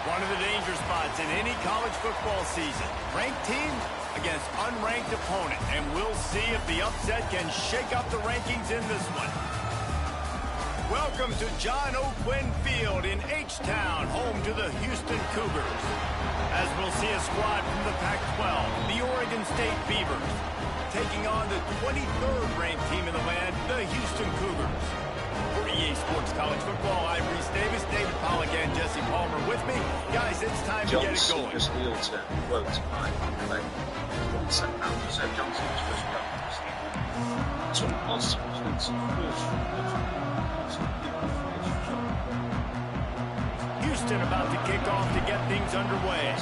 One of the danger spots in any college football season. Ranked team against unranked opponent. And we'll see if the upset can shake up the rankings in this one. Welcome to John O. Quinn Field in H-Town, home to the Houston Cougars. As we'll see a squad from the Pac-12, the Oregon State Beavers, taking on the 23rd ranked team in the land, the Houston Cougars. For EA Sports College Football, I'm Reese Davis, David Pollack, and Jesse Palmer with me. Guys, it's time to get it going. Johnson just to quote my play. So Johnson was first practice. Some positives. Houston about to kick off to get things underway.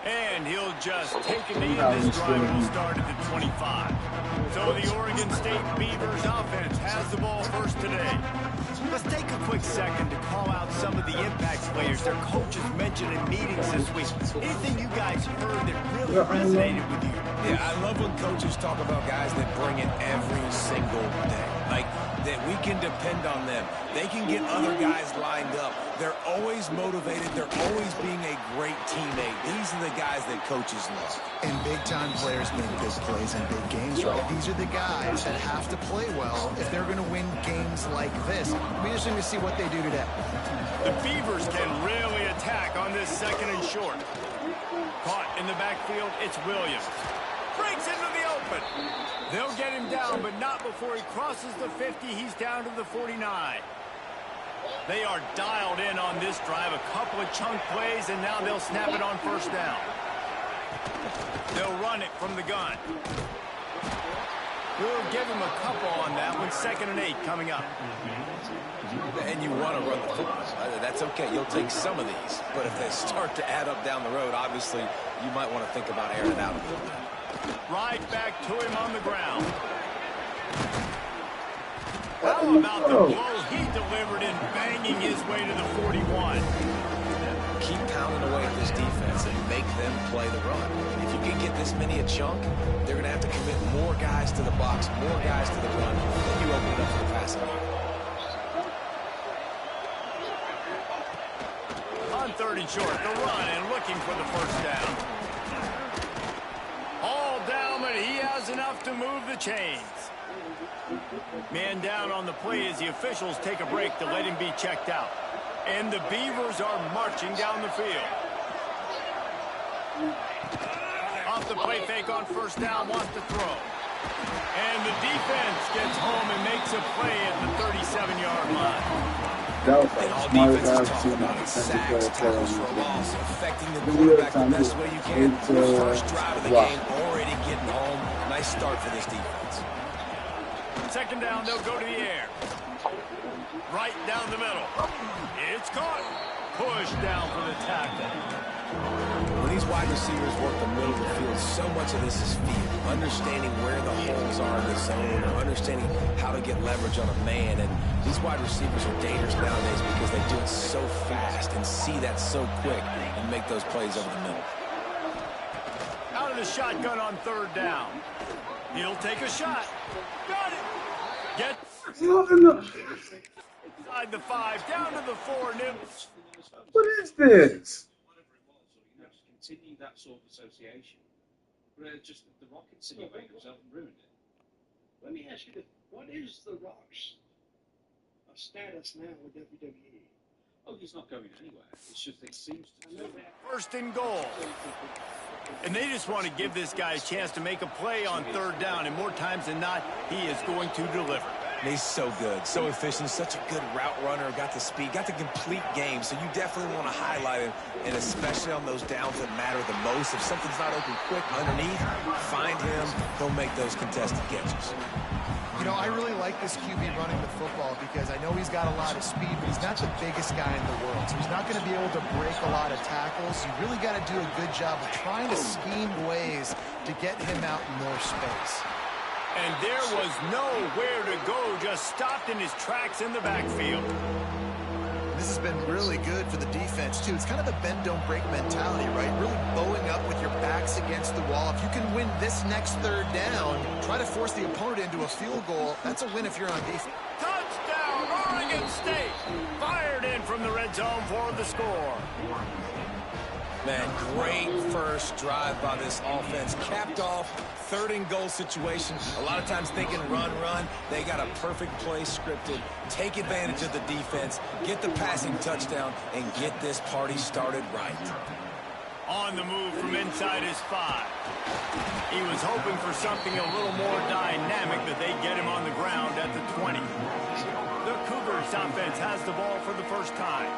And he'll just take a knee, and this drive will start at the 25. So the Oregon State Beavers offense has the ball first today. Let's take a quick second to call out some of the impact players their coaches mentioned in meetings this week. Anything you guys heard that really resonated with you? Yeah, I love when coaches talk about guys that bring it every single day. Like, that we can depend on them. They can get other guys lined up. They're always motivated. They're always being a great teammate. These are the guys that coaches love. And big-time players make big plays in big games, right? These are the guys that have to play well if they're going to win games like this. We're just going to see what they do today. The Beavers can really attack on this second and short. Caught in the backfield, it's Williams. Breaks into the open. They'll get him down, but not before he crosses the 50. He's down to the 49. They are dialed in on this drive. A couple of chunk plays, and now they'll snap it on first down. They'll run it from the gun. We'll give him a couple on that one. 2nd and 8 coming up. And you want to run the football. That's okay. You'll take some of these. But if they start to add up down the road, obviously, you might want to think about airing it out a little bit. Right back to him on the ground. How about the blow he delivered in banging his way to the 41? Keep pounding away at this defense and make them play the run. If you can get this many a chunk, they're going to have to commit more guys to the box, more guys to the run, then you open it up for the passing game. On 3rd and short, the run and looking for the first down. All down, but he has enough to move the chains. Man down on the play as the officials take a break to let him be checked out. And the Beavers are marching down the field. Off the play fake on first down, wants to throw. And the defense gets home and makes a play at the 37-yard line. That was like the smartest I've seen a defensive player play on this game. Affecting the quarterback the best way you can. First drive of the game, already getting home. Nice start for this defense. 2nd down, they'll go to the air. Right down the middle. It's caught. Pushed down for the tackle. When these wide receivers work the middle of the field, so much of this is feel. Understanding where the holes are in the zone, or understanding how to get leverage on a man. And these wide receivers are dangerous nowadays because they do it so fast and see that so quick and make those plays over the middle. Out of the shotgun on 3rd down. He'll take a shot. Got it. Gets inside the 5, down to the 4. Nibbles. What is this? Continue that sort of association. Just the Rockets insinuators haven't ruined it. Let me ask you, what is the Rock's status now with WWE? Oh, he's not going anywhere. It's just it seems to. 1st and goal. And they just want to give this guy a chance to make a play on 3rd down, and more times than not, he is going to deliver. He's so good, so efficient, such a good route runner, got the speed, got the complete game, so you definitely want to highlight him, and especially on those downs that matter the most. If something's not open quick underneath, find him, he'll make those contested catches. You know, I really like this QB running the football because I know he's got a lot of speed, but he's not the biggest guy in the world. So he's not going to be able to break a lot of tackles. You really got to do a good job of trying to scheme ways to get him out in more space. And there was nowhere to go, just stopped in his tracks in the backfield. This has been really good for the defense, too. It's kind of a bend-don't-break mentality, right? Really bowing up with your backs against the wall. If you can win this next 3rd down, try to force the opponent into a field goal, that's a win if you're on defense. Oregon State fired in from the red zone for the score. Man, great first drive by this offense. Capped off, 3rd and goal situation. A lot of times thinking run. They got a perfect play scripted. Take advantage of the defense, get the passing touchdown, and get this party started right. On the move from inside his 5. He was hoping for something a little more dynamic, but they get him on the ground at the 20. The Cougars offense has the ball for the first time.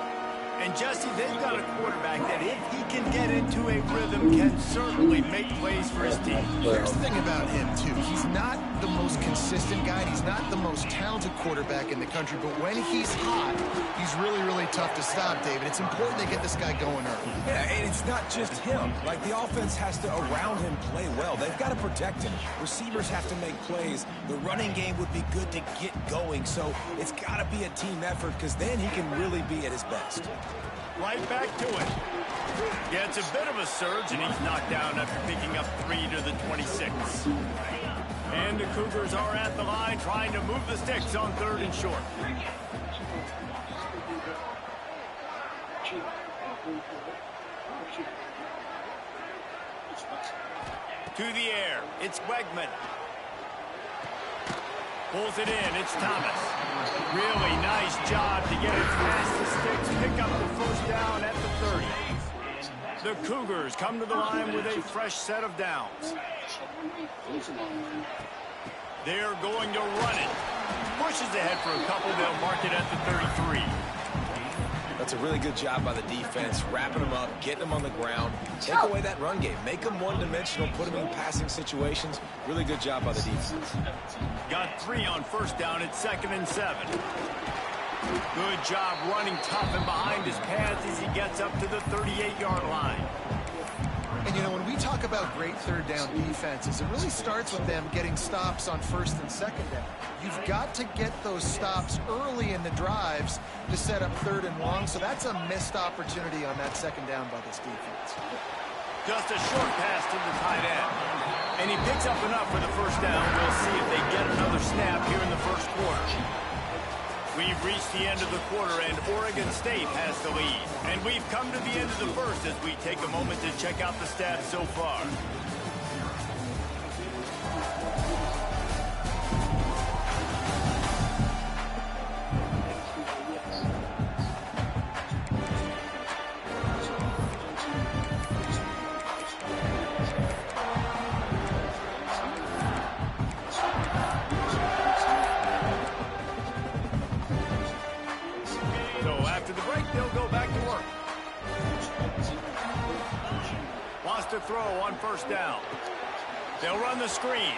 And Jesse, they've got a quarterback that if he can get into a rhythm can certainly make plays for his team. Here's the thing about him, too. He's not the most consistent guy. He's not the most talented quarterback in the country. But when he's hot, he's really tough to stop, David. It's important they get this guy going early. Yeah, and it's not just him. Like, the offense has to, around him, play well. They've got to protect him. Receivers have to make plays. The running game would be good to get going. So it's got to be a team effort because then he can really be at his best. Right back to it. Yeah, it's a bit of a surge, and he's knocked down after picking up 3 to the 26. And the Cougars are at the line trying to move the sticks on 3rd and short. To the air, it's Wegman. Pulls it in, it's Thomas. Really nice job to get it past the sticks, pick up the first down at the 30. The Cougars come to the line with a fresh set of downs. They're going to run it. Pushes ahead for a couple, they'll mark it at the 33. That's a really good job by the defense, wrapping them up, getting them on the ground. Take away that run game. Make them one-dimensional, put them in passing situations. Really good job by the defense. Got 3 on first down at 2nd and 7. Good job running tough and behind his pads as he gets up to the 38-yard line. And, you know, when we talk about great 3rd down defenses, it really starts with them getting stops on 1st and 2nd down. You've got to get those stops early in the drives to set up 3rd and long, so that's a missed opportunity on that 2nd down by this defense. Just a short pass to the tight end. And he picks up enough for the first down. We'll see if they get another snap here in the first quarter. We've reached the end of the quarter, and Oregon State has the lead. And we've come to the end of the first as we take a moment to check out the stats so far. To throw on first down. They'll run the screen.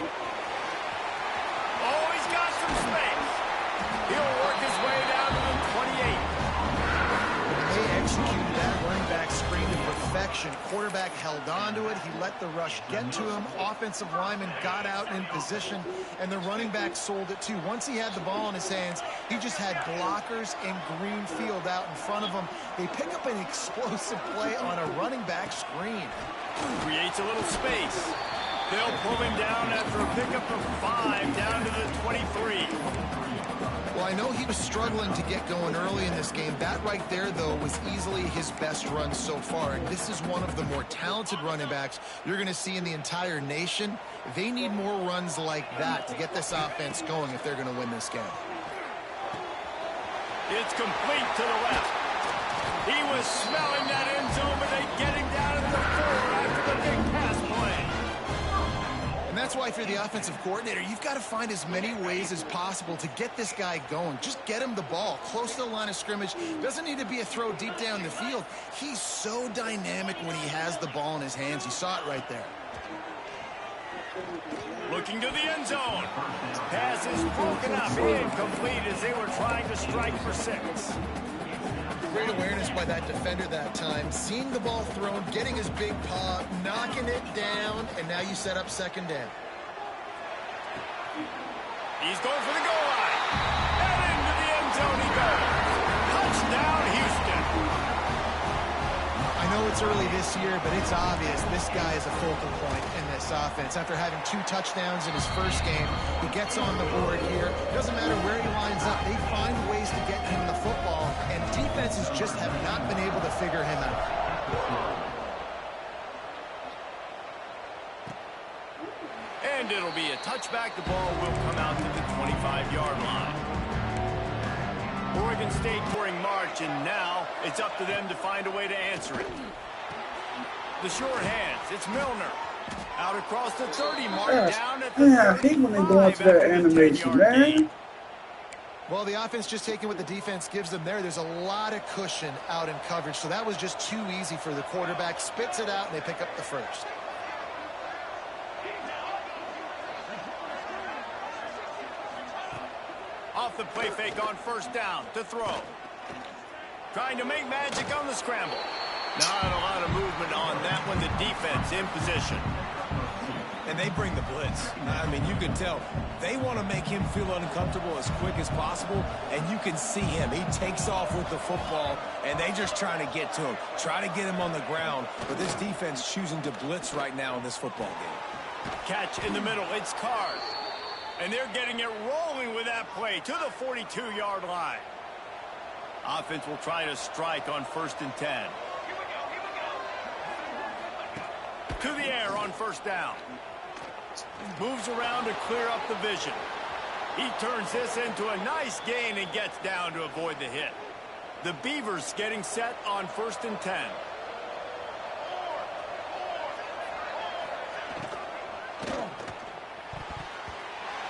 Oh, he's got some space. He'll work his way down to the 28. They executed that running back screen to perfection. Quarterback held on to it. He let the rush get to him. Offensive lineman got out in position, and the running back sold it too. Once he had the ball in his hands, he just had blockers and green field out in front of him. They pick up an explosive play on a running back screen. Creates a little space. They'll pull him down after a pickup of 5 down to the 23. Well, I know he was struggling to get going early in this game. That right there, though, was easily his best run so far. And this is one of the more talented running backs you're going to see in the entire nation. They need more runs like that to get this offense going if they're going to win this game. It's complete to the left. He was smelling that end zone, but they get him down at the 4 after the big pass play. And that's why if you're the offensive coordinator, you've got to find as many ways as possible to get this guy going. Just get him the ball close to the line of scrimmage. Doesn't need to be a throw deep down the field. He's so dynamic when he has the ball in his hands. You saw it right there. Looking to the end zone. Pass is broken up, incomplete as they were trying to strike for 6. Great awareness by that defender that time. Seeing the ball thrown, getting his big paw, knocking it down, and now you set up 2nd down. He's going for the goal line. And into the end zone he goes. Touchdown, Houston. I know it's early this year, but it's obvious this guy is a focal point in this offense. After having 2 touchdowns in his first game, he gets on the board here. It doesn't matter where he lines up. They find ways to get him the football, and defenses just have not been able to figure him out. And it'll be a touchback. The ball will come out to the 25-yard line. Oregon State during March, and now it's up to them to find a way to answer it. The short hands, it's Milner. Out across the 30, mark down at the 35. I hate when they go into that animation, man. Well, the offense just taking what the defense gives them there. There's a lot of cushion out in coverage, so that was just too easy for the quarterback. Spits it out, and they pick up the first. Off the play fake on first down to throw. Trying to make magic on the scramble. Not a lot of movement on that one. The defense in position. And they bring the blitz. I mean, you can tell they want to make him feel uncomfortable as quick as possible, and you can see him. He takes off with the football, and they just trying to get to him, try to get him on the ground. But this defense choosing to blitz right now in this football game. Catch in the middle. It's Card. And they're getting it rolling with that play to the 42-yard line. Offense will try to strike on 1st and 10. To the air on first down. Moves around to clear up the vision. He turns this into a nice gain and gets down to avoid the hit. The Beavers getting set on 1st and 10.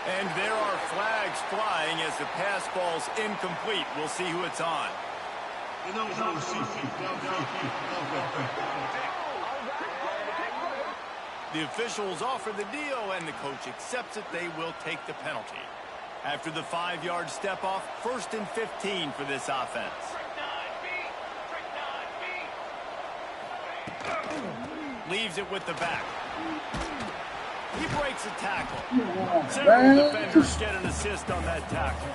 And there are flags flying as the pass ball's incomplete. We'll see who it's on. The officials offer the deal, and the coach accepts it. They will take the penalty. After the 5-yard step off, 1st and 15 for this offense. Leaves it with the back. He breaks a tackle. Several defenders get an assist on that tackle.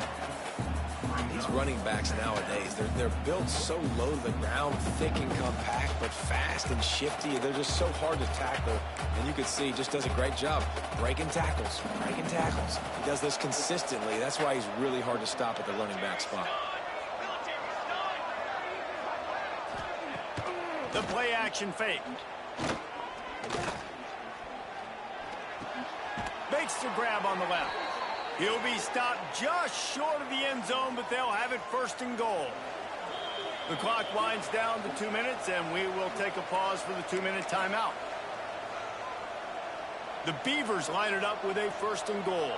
These running backs nowadays, they're built so low to the ground, thick and compact, but fast and shifty. They're just so hard to tackle. And you can see he just does a great job breaking tackles, breaking tackles. He does this consistently. That's why he's really hard to stop at the running back spot. The play action fake. Makes the grab on the left. He'll be stopped just short of the end zone, but they'll have it 1st and goal. The clock winds down to 2 minutes, and we will take a pause for the 2-minute timeout. The Beavers line it up with a 1st and goal.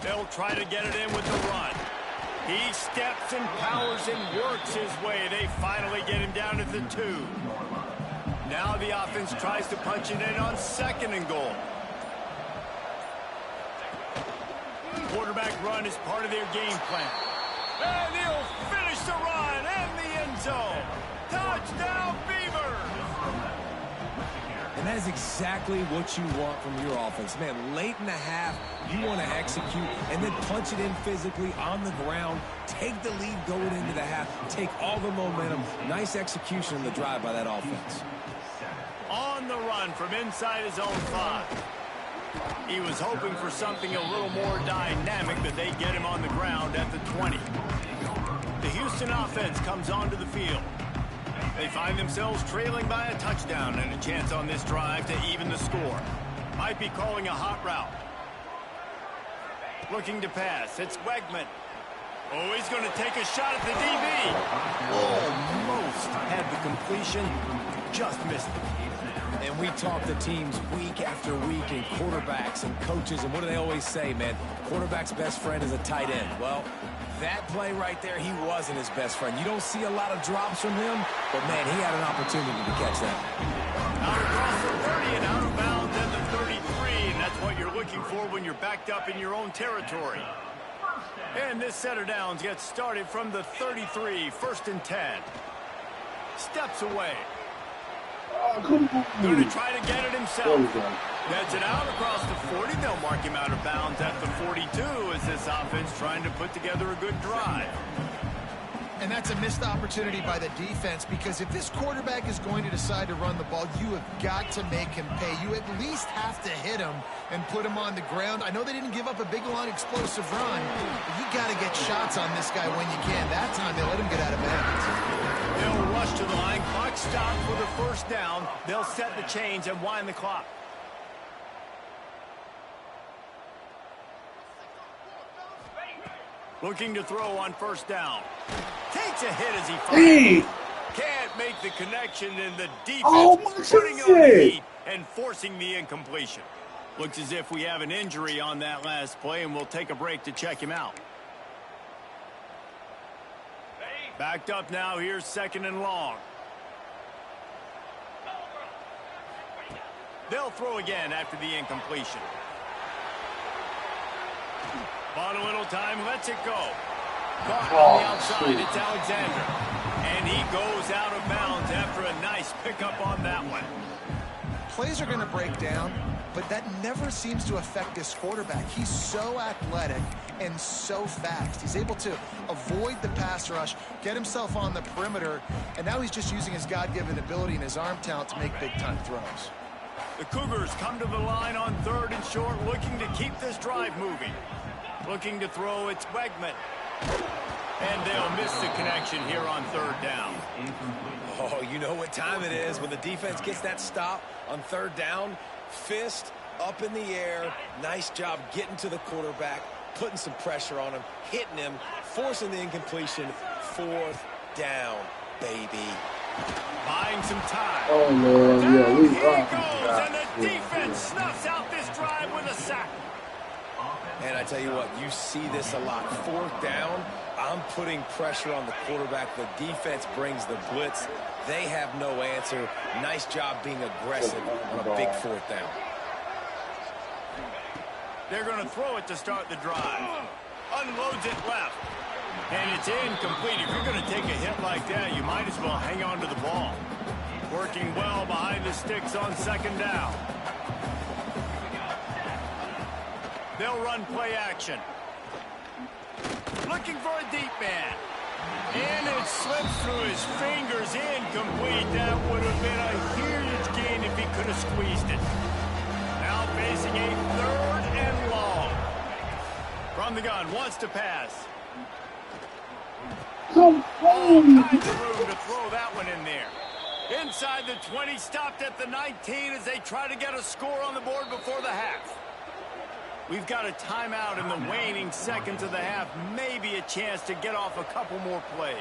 They'll try to get it in with the run. He steps and powers and works his way. They finally get him down at the 2. Now the offense tries to punch it in on 2nd and goal. Quarterback run is part of their game plan. And he'll finish the run and the end zone. Touchdown, Beavers! And that is exactly what you want from your offense. Man, late in the half, you want to execute and then punch it in physically on the ground. Take the lead going into the half. Take all the momentum. Nice execution in the drive by that offense. On the run from inside his own 5. He was hoping for something a little more dynamic, but they get him on the ground at the 20. The Houston offense comes onto the field. They find themselves trailing by a touchdown and a chance on this drive to even the score. Might be calling a hot route. Looking to pass. It's Wegman. Oh, he's going to take a shot at the DB. Almost had the completion. Just missed it. And we talk to teams week after week and quarterbacks and coaches, and what do they always say, man? Quarterback's best friend is a tight end. Well, that play right there, he wasn't his best friend. You don't see a lot of drops from him, but, man, he had an opportunity to catch that. Out across the 30 and out of bounds at the 33, and that's what you're looking for when you're backed up in your own territory. And this set of downs gets started from the 33, 1st and 10. Steps away. Going to try to get it himself. That's it out across the 40. They'll mark him out of bounds at the 42 as this offense trying to put together a good drive. And that's a missed opportunity by the defense, because if this quarterback is going to decide to run the ball, you have got to make him pay. You at least have to hit him and put him on the ground. I know they didn't give up a big, long, explosive run, but you got to get shots on this guy when you can. That time, they let him get out of bounds. They'll rush to the line. Clock stopped for the first down. They'll set the chains and wind the clock. Looking to throw on first down. Takes a hit as he fires. Can't make the connection, in the defense putting on the heat and forcing the incompletion. Looks as if we have an injury on that last play, and we'll take a break to check him out. Backed up now. Here's 2nd and long. They'll throw again after the incompletion. Bought a little time, lets it go. Caught on the outside, it's Alexander. And he goes out of bounds after a nice pickup on that one. Plays are going to break down, but that never seems to affect this quarterback. He's so athletic and so fast. He's able to avoid the pass rush, get himself on the perimeter, and now he's just using his God-given ability and his arm talent to make big-time throws. The Cougars come to the line on 3rd and short, looking to keep this drive moving. Looking to throw, it's Wegman. And they'll miss the connection here on 3rd down. Oh, you know what time it is when the defense gets that stop on 3rd down. Fist up in the air. Nice job getting to the quarterback, putting some pressure on him, hitting him, forcing the incompletion. 4th down, baby. Buying some time. Oh, Lord, yeah, we Here goes, and the defense snuffs out this drive with a sack. And I tell you what, you see this a lot. 4th down, I'm putting pressure on the quarterback. The defense brings the blitz. They have no answer. Nice job being aggressive on a big 4th down. They're going to throw it to start the drive. Unloads it left. And it's incomplete. If you're going to take a hit like that, you might as well hang on to the ball. Working well behind the sticks on 2nd down. They'll run play action. Looking for a deep man. And it slips through his fingers, incomplete. That would have been a huge gain if he could have squeezed it. Now facing a 3rd and long. From the gun, wants to pass. All kinds of room to throw that one in there. Inside the 20, stopped at the 19 as they try to get a score on the board before the half. We've got a timeout in the waning seconds of the half. Maybe a chance to get off a couple more plays.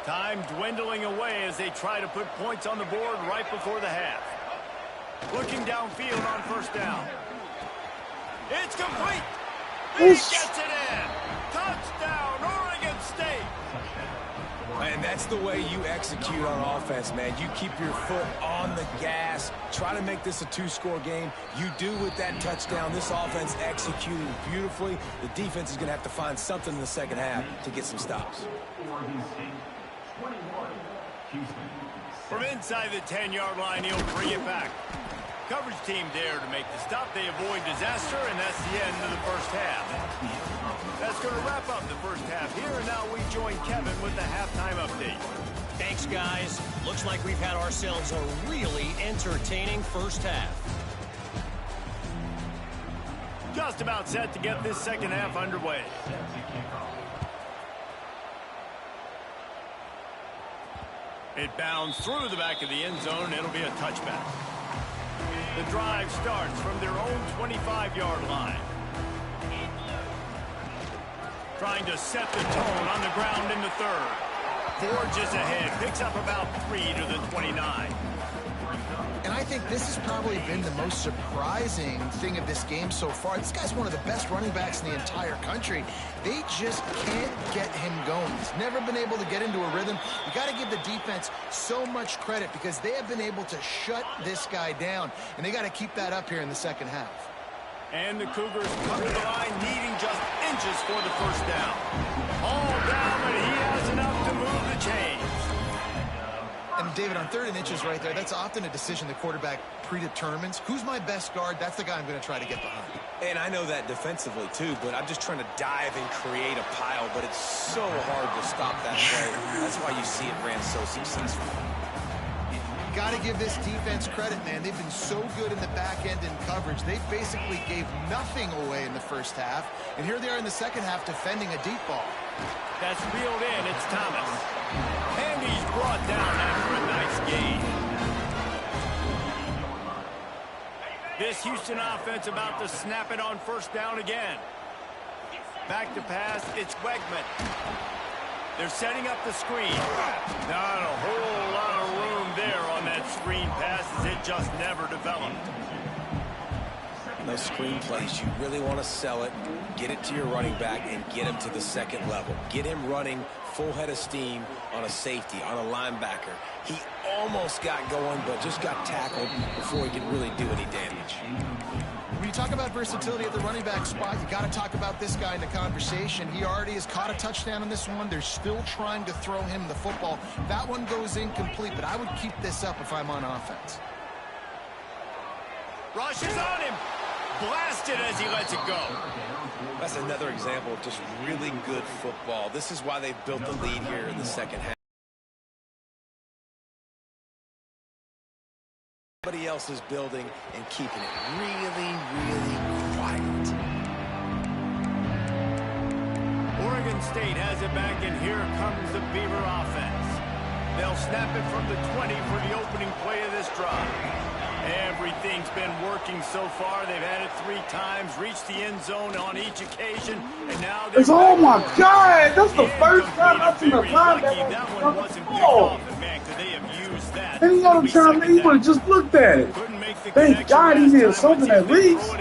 Time dwindling away as they try to put points on the board right before the half. Looking downfield on 1st down. It's complete. He gets it in. Touchdown, Oregon State. And that's the way you execute on offense, man. You keep your foot on the gas. Try to make this a 2-score game. You do with that touchdown. This offense executed beautifully. The defense is going to have to find something in the 2nd half to get some stops. From inside the 10-yard line, he'll bring it back. Coverage team there to make the stop. They avoid disaster, and that's the end of the first half. That's going to wrap up the first half here, and now we join Kevin with the halftime update. Thanks, guys. Looks like we've had ourselves a really entertaining first half. Just about set to get this 2nd half underway. It bounds through the back of the end zone. It'll be a touchback. The drive starts from their own 25-yard line. Trying to set the tone on the ground in the 3rd. Forges ahead, picks up about 3 to the 29. And I think this has probably been the most surprising thing of this game so far. This guy's one of the best running backs in the entire country. They just can't get him going. He's never been able to get into a rhythm. You got to give the defense so much credit because they have been able to shut this guy down, and they got to keep that up here in the 2nd half. And the Cougars come to the line needing just inches for the first down. All down, but he has enough to move the chains. And, David, on 3rd and inches right there, that's often a decision the quarterback predetermines. Who's my best guard? That's the guy I'm going to try to get behind. And I know that defensively, too, but I'm just trying to dive and create a pile, but it's so hard to stop that play. That's why you see it ran so successful. Got to give this defense credit, man. They've been so good in the back end in coverage. They basically gave nothing away in the first half, and here they are in the second half defending a deep ball. That's reeled in. It's Thomas. And he's brought down after a nice gain. This Houston offense about to snap it on 1st down again. Back to pass. It's Wegman. They're setting up the screen. Not a whole lot of room there on that screen pass as it just never developed. Those screen plays, you really want to sell it, get it to your running back, and get him to the 2nd level. Get him running full head of steam on a safety, on a linebacker. He almost got going, but just got tackled before he could really do any damage. When you talk about versatility at the running back spot, you got to talk about this guy in the conversation. He already has caught a touchdown on this one. They're still trying to throw him the football. That one goes incomplete, but I would keep this up if I'm on offense. Rush is on him. Blasted as he lets it go. That's another example of just really good football. This is why they've built the lead here in the second half. Everybody else is building and keeping it really, really quiet. Oregon State has it back, and here comes the Beaver offense. They'll snap it from the 20 for the opening play of this drive. Everything's been working so far. They've had it 3 times, reached the end zone on each occasion, and now they're... Oh my God! That's the first time I've seen a linebacker. That one wasn't picked off, and man, could they have used that? Any other time he would have just looked at it. Thank God he did something at least.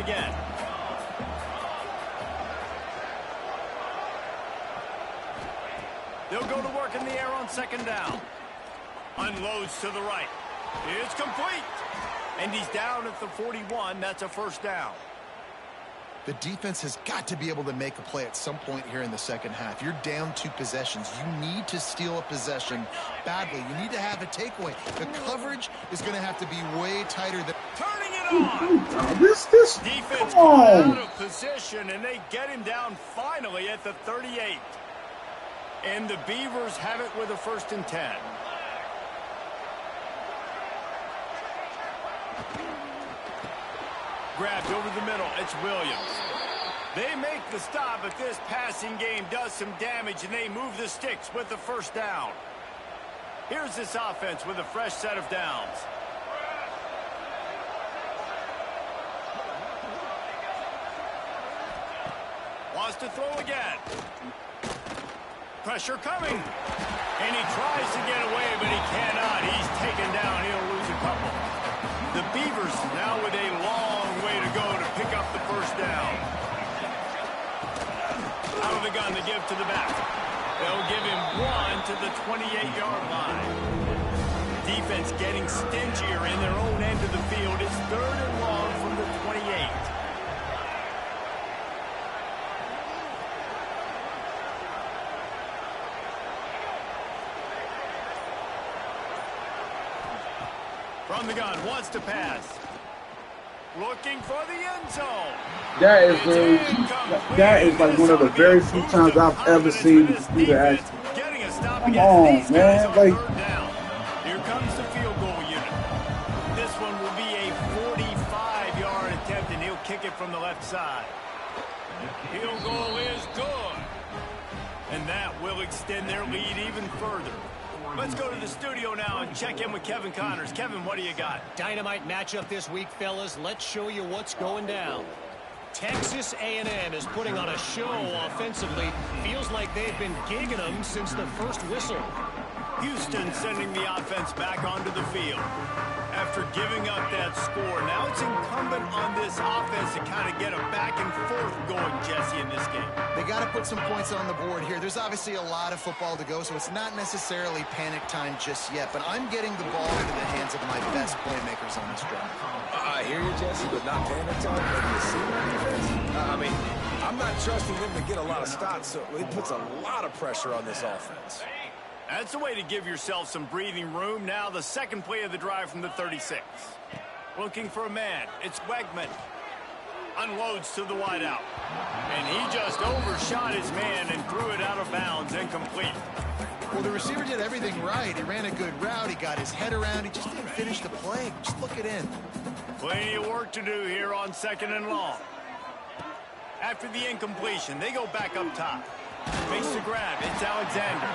They'll go to work in the air on 2nd down. Unloads to the right. It's complete. And he's down at the 41. That's a 1st down. The defense has got to be able to make a play at some point here in the second half. You're down 2 possessions. You need to steal a possession badly. You need to have a takeaway. The coverage is going to have to be way tighter than... Turning it on! This defense out of position, and they get him down finally at the 38. And the Beavers have it with a 1st and 10. Grabbed over the middle. It's Williams. They make the stop, but this passing game does some damage, and they move the sticks with the 1st down. Here's this offense with a fresh set of downs. Wants to throw again. Pressure coming. And he tries to get away, but he cannot. He's taken down. He'll lose a couple. The Beavers now with a long way to go to pick up the 1st down. Out of the gun to give to the back. They'll give him 1 to the 28-yard line. Defense getting stingier in their own end of the field. It's 3rd and long from the 28. From the gun, wants to pass. Looking for the end zone. That is like one of the very few times I've ever seen him do that. Come on, man. Like, here comes the field goal unit. This one will be a 45-yard attempt, and he'll kick it from the left side. Field goal is good. And that will extend their lead even further. Let's go to the studio now and check in with Kevin Connors. Kevin, what do you got? Dynamite matchup this week, fellas. Let's show you what's going down. Texas A&M is putting on a show offensively. Feels like they've been gigging them since the first whistle. Houston sending the offense back onto the field. After giving up that score, now it's incumbent on this offense to kind of get a back and forth going, Jesse, in this game. They got to put some points on the board here. There's obviously a lot of football to go, so it's not necessarily panic time just yet, but I'm getting the ball into the hands of my best playmakers on this drive. I hear you, Jesse, but not panic time. You see my defense? I mean, I'm not trusting them to get a lot of stops, so it puts a lot of pressure on this offense. That's a way to give yourself some breathing room. Now the second play of the drive from the 36. Looking for a man. It's Wegman. Unloads to the wideout. And he just overshot his man and threw it out of bounds, incomplete. Well, the receiver did everything right. He ran a good route. He got his head around. He just didn't finish the play. Just look it in. Plenty of work to do here on 2nd and long. After the incompletion, they go back up top. Makes the grab. It's Alexander.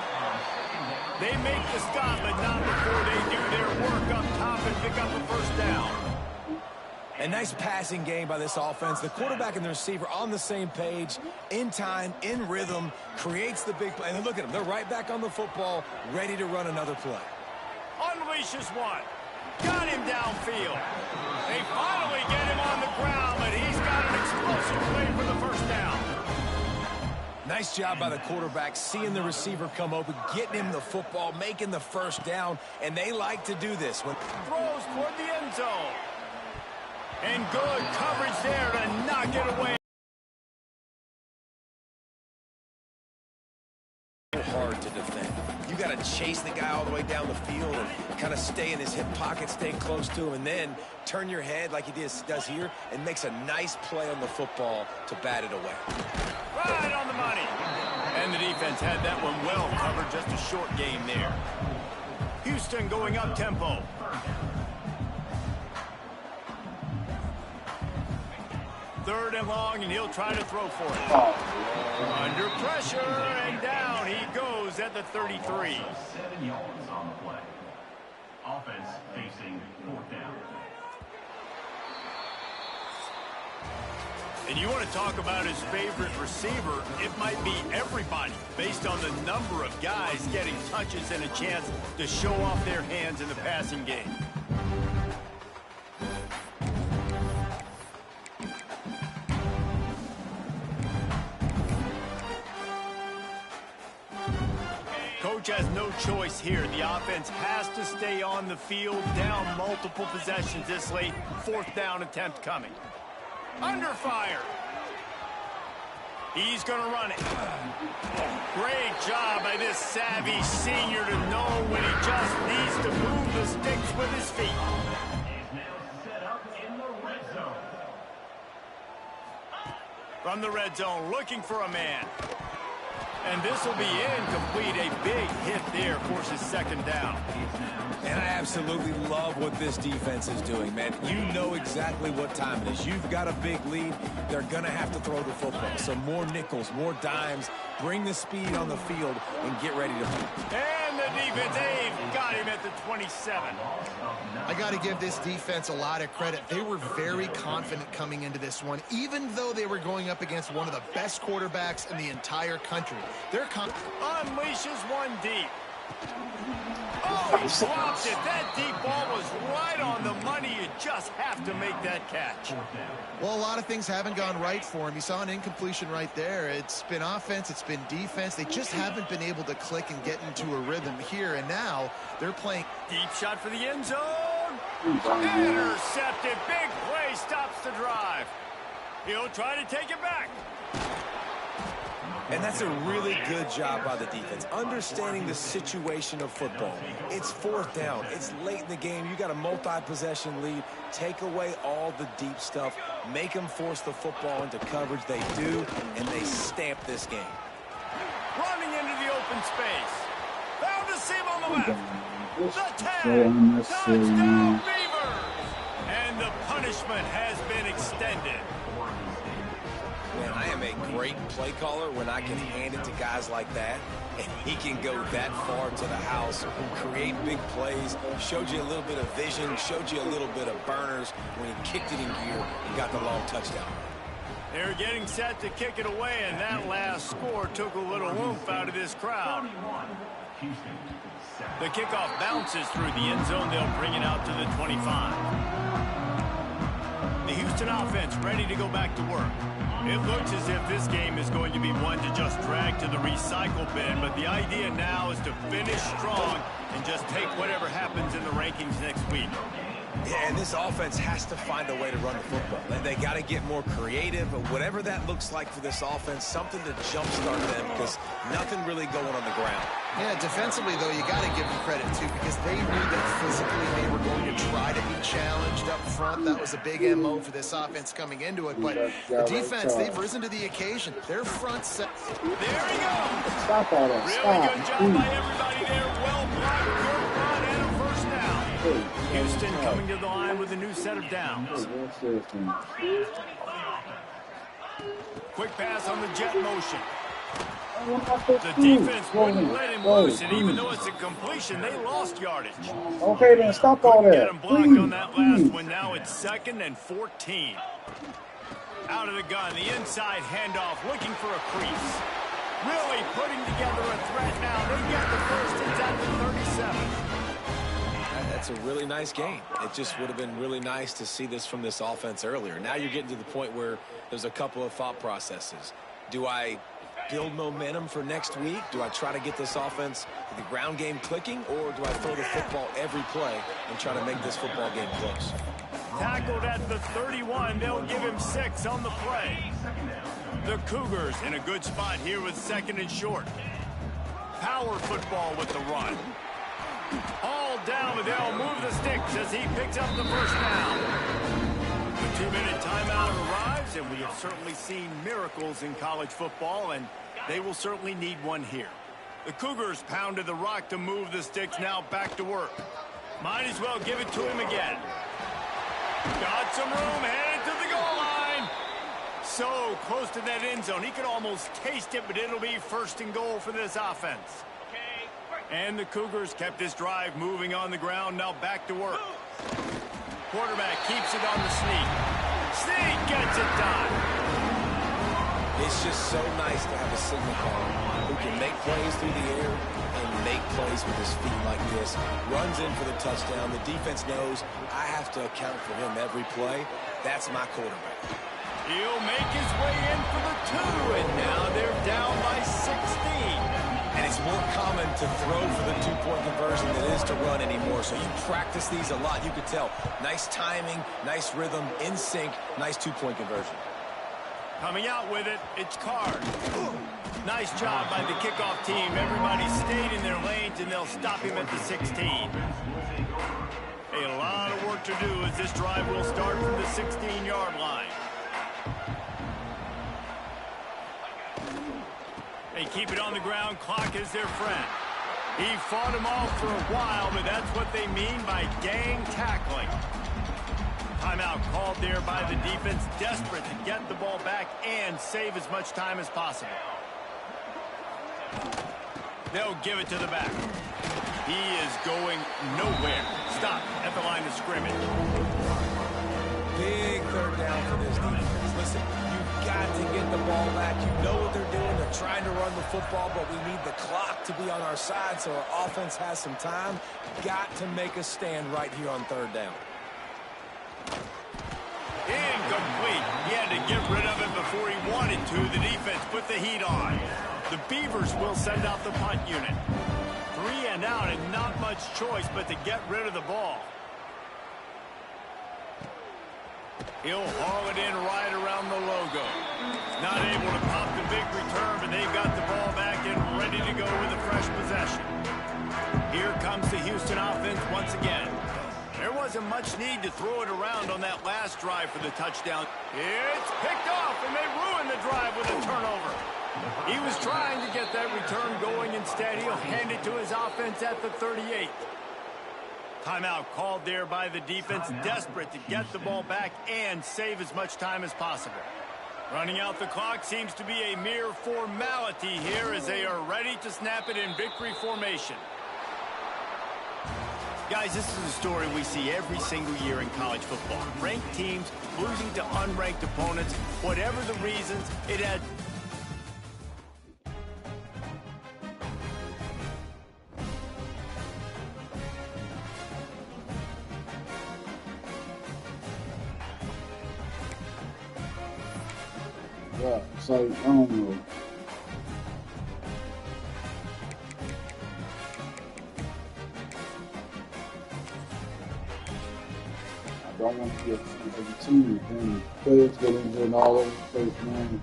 They make the stop, but not before they do their work up top and pick up a first down. A nice passing game by this offense. The quarterback and the receiver on the same page, in time, in rhythm, creates the big play. And look at them. They're right back on the football, ready to run another play. Unleashes one. Got him downfield. They finally get him on the ground, but he's got an explosive play for the first down. Nice job by the quarterback, seeing the receiver come open, getting him the football, making the first down, and they like to do this. When throws toward the end zone. And good coverage there to knock it away. Hard to defend. You got to chase the guy all the way down the field and kind of stay in his hip pocket, stay close to him, and then turn your head like he does here and makes a nice play on the football to bat it away. Right on the money. And the defense had that one well covered. Just a short game there. Houston going up tempo. Third and long, and he'll try to throw for it. Under pressure, and down he goes at the 33. 7 yards on the play. Offense facing 4th down. And you want to talk about his favorite receiver, it might be everybody, based on the number of guys getting touches and a chance to show off their hands in the passing game. Coach has no choice here. The offense has to stay on the field, down multiple possessions this late. 4th down attempt coming. Under fire. He's going to run it. Great job by this savvy senior to know when he just needs to move the sticks with his feet. He's now set up in the red zone. From the red zone, looking for a man. And this will be incomplete. A big hit there, forces 2nd down. And I absolutely love what this defense is doing, man. You know exactly what time it is. You've got a big lead. They're going to have to throw the football. So more nickels, more dimes. Bring the speed on the field and get ready to play. And the defense, they've got him at the 27. I got to give this defense a lot of credit. They were very confident coming into this one, even though they were going up against one of the best quarterbacks in the entire country. They're unleashes one deep. Oh, he dropped it. That deep ball was right on the money. You just have to make that catch. Well, a lot of things haven't gone right for him. You saw an incompletion right there. It's been offense, it's been defense. They just haven't been able to click and get into a rhythm here. And now they're playing. Deep shot for the end zone. Intercepted. Big play stops the drive. He'll try to take it back. And that's a really good job by the defense, understanding the situation of football. It's 4th down. It's late in the game. You got a multi-possession lead. Take away all the deep stuff. Make them force the football into coverage. They do, and they stamp this game. Running into the open space. Found a seam on the left. The tag. Touchdown, Beavers. And the punishment has been extended. Man, I am a great play caller when I can hand it to guys like that, and he can go that far to the house, create big plays, showed you a little bit of vision, showed you a little bit of burners when he kicked it in gear and got the long touchdown. They're getting set to kick it away, and that last score took a little oomph out of this crowd. The kickoff bounces through the end zone. They'll bring it out to the 25. The Houston offense ready to go back to work. It looks as if this game is going to be one to just drag to the recycle bin, but the idea now is to finish strong and just take whatever happens in the rankings next week. Yeah, and this offense has to find a way to run the football. They got to get more creative, but whatever that looks like for this offense, something to jumpstart them because nothing really going on the ground. Yeah, defensively, though, you got to give them credit, too, because they knew that physically they were going to try to be challenged up front. That was a big MO for this offense coming into it. But the defense, they've risen to the occasion. Their front set. There he goes. Stop all that. Really Stop. good job by everybody there. Well blocked, good run, and a first down. Houston coming to the line with a new set of downs. Quick pass on the jet motion. The defense wouldn't let him loose, and even though it's a completion, they lost yardage. Okay, then stop all that. Get him blocked on that last one. Now it's 2nd and 14. Out of the gun, the inside handoff, looking for a crease. Really putting together a threat now. They get the first. It's at the 37. That's a really nice game. It just would have been really nice to see this from this offense earlier. Now you're getting to the point where there's a couple of thought processes. Do I build momentum for next week? Do I try to get this offense, the ground game clicking, or do I throw the football every play and try to make this football game close? Tackled at the 31. They'll give him 6 on the play. The Cougars in a good spot here with 2nd and short. Power football with the run. All down, but they'll move the sticks as he picks up the first down. The 2-minute timeout arrives, and we have certainly seen miracles in college football, and they will certainly need one here. The Cougars pounded the rock to move the sticks, now back to work. Might as well give it to him again. Got some room, headed to the goal line. So close to that end zone. He could almost taste it, but it'll be 1st and goal for this offense. And the Cougars kept this drive moving on the ground, now back to work. Quarterback keeps it on the sneak. Sneak gets it done. It's just so nice to have a signal caller who can make plays through the air and make plays with his feet like this. Runs in for the touchdown. The defense knows I have to account for him every play. That's my quarterback. He'll make his way in for the 2, and now they're down by 16. And it's more common to throw for the 2-point conversion than it is to run anymore. So you practice these a lot. You could tell. Nice timing, nice rhythm, in sync, nice 2-point conversion. Coming out with it, it's Card. Nice job by the kickoff team. Everybody stayed in their lanes, and they'll stop him at the 16. A lot of work to do as this drive will start from the 16-yard line. They keep it on the ground. Clock is their friend. He fought him off for a while, but that's what they mean by gang tackling. Timeout called there by the defense, desperate to get the ball back and save as much time as possible. They'll give it to the back. He is going nowhere. Stop at the line of scrimmage. Big 3rd down for this defense. Listen, you've got to get the ball back. You know what they're doing. They're trying to run the football, but we need the clock to be on our side so our offense has some time. Got to make a stand right here on 3rd down. Incomplete. He had to get rid of it before he wanted to. The defense put the heat on. The Beavers will send out the punt unit. 3 and out, and not much choice but to get rid of the ball. He'll haul it in right around the logo. Not able to pop the big return, but they've got the ball back and ready to go with a fresh possession. Here comes the Houston offense once again. There wasn't much need to throw it around on that last drive for the touchdown. It's picked off, and they ruined the drive with a turnover. He was trying to get that return going. Instead, he'll hand it to his offense at the 38. Timeout called there by the defense, desperate to get the ball back and save as much time as possible. Running out the clock seems to be a mere formality here as they are ready to snap it in victory formation. Guys, this is a story we see every single year in college football. Ranked teams losing to unranked opponents. Whatever the reasons, it had... Yeah, so I don't know. don't want to get as a team. Then players get injured and all over the place, man.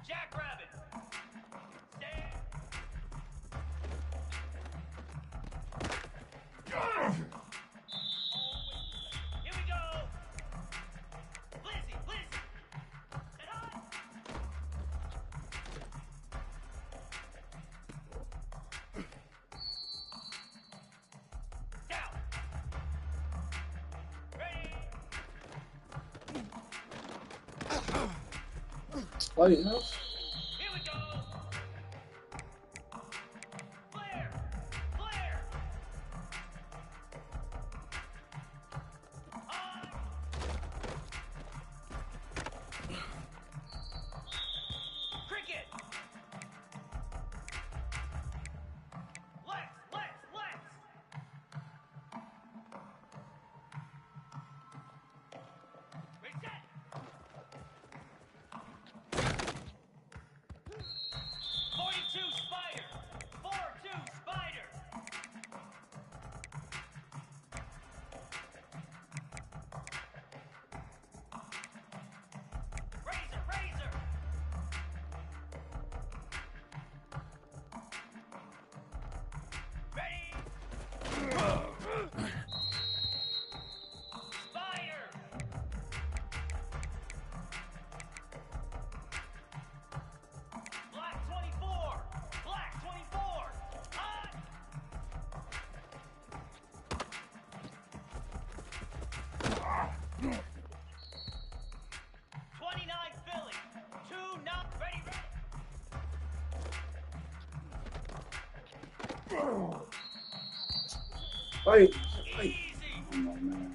Jackrabbit. Stand. Here we go. Lizzie, Lizzie. Set on. Down. Ready. Fighting us? Here we go. Flare. Flare. On. Cricket. Lex, Lex, Lex. Reset. 42 Spider. 4-2 Spider. Razor, Razor. Ready. Spider. Black 24. Black 24. On. 29 Philly. 2 not ready, ready. Fight! Fight! Easy. Come on, man.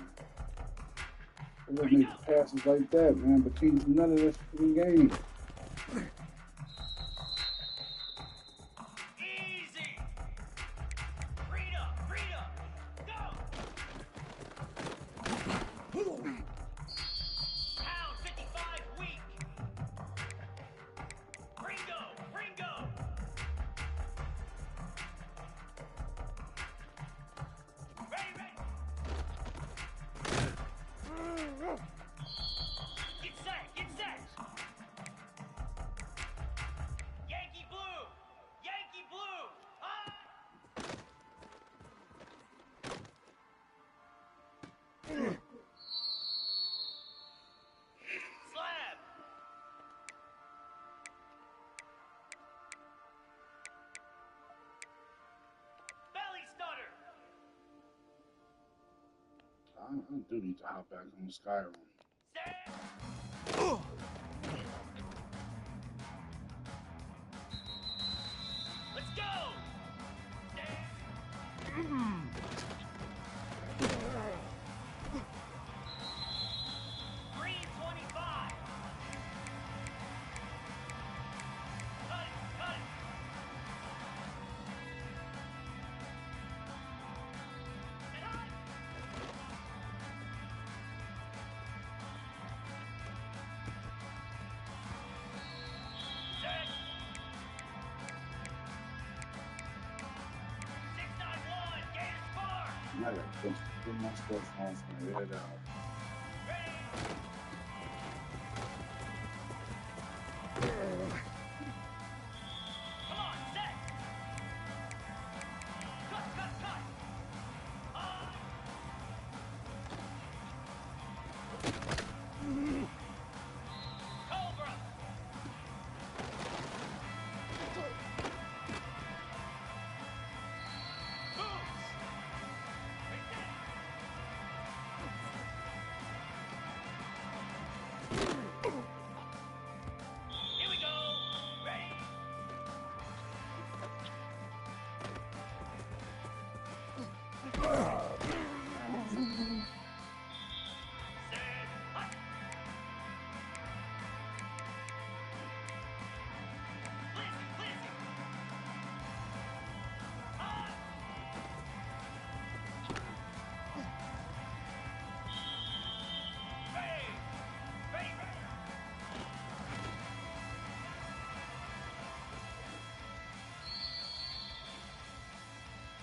They don't make passes like that, man, but change none of this fucking game. Easy. Rita, Rita. Go. Pound 55 weak. Ringo, Ringo. Ready, ready. Get set, get set. Yankee blue, Yankee blue. On. Slab. Belly stutter. I do need to hop back on Skyrim. Stand. Let's go. Stand. Green 25. Cut it, cut it. And on. Set. 691, Gators Park. I gotta put my stuff on and head out. Ready. Come on, set. Cut, cut, cut. On. Cobra. Boots. Reset. Here we go. Ready. Set. Hut.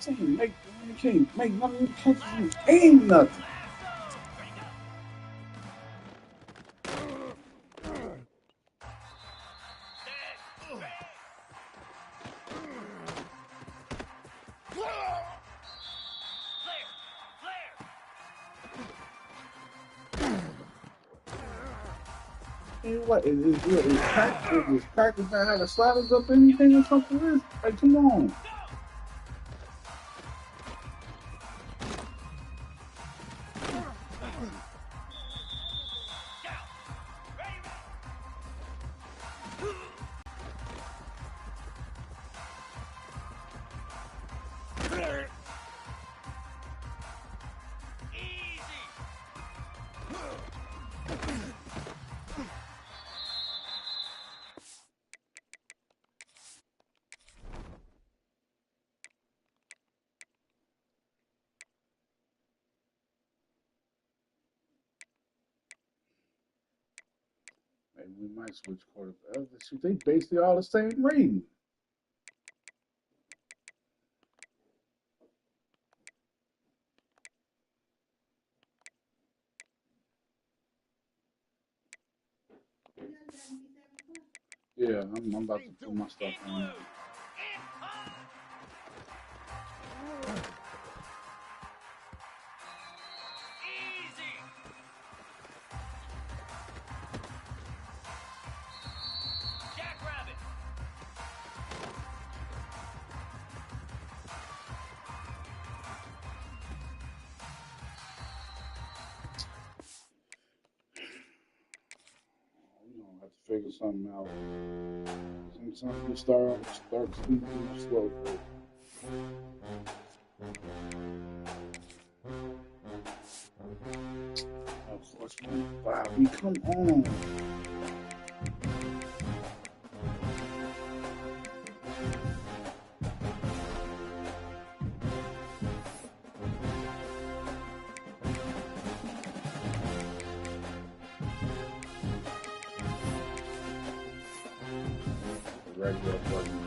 You can't make none of these catches and aim nothing. What is practice not how to sliders up anything or something? Like, come on. Maybe we might switch quarterbacks. They basically all the same rating. Yeah, I'm about to put my stuff on. Have to figure something out. Sometimes you start speaking slow. Bobby, come on. Regular button.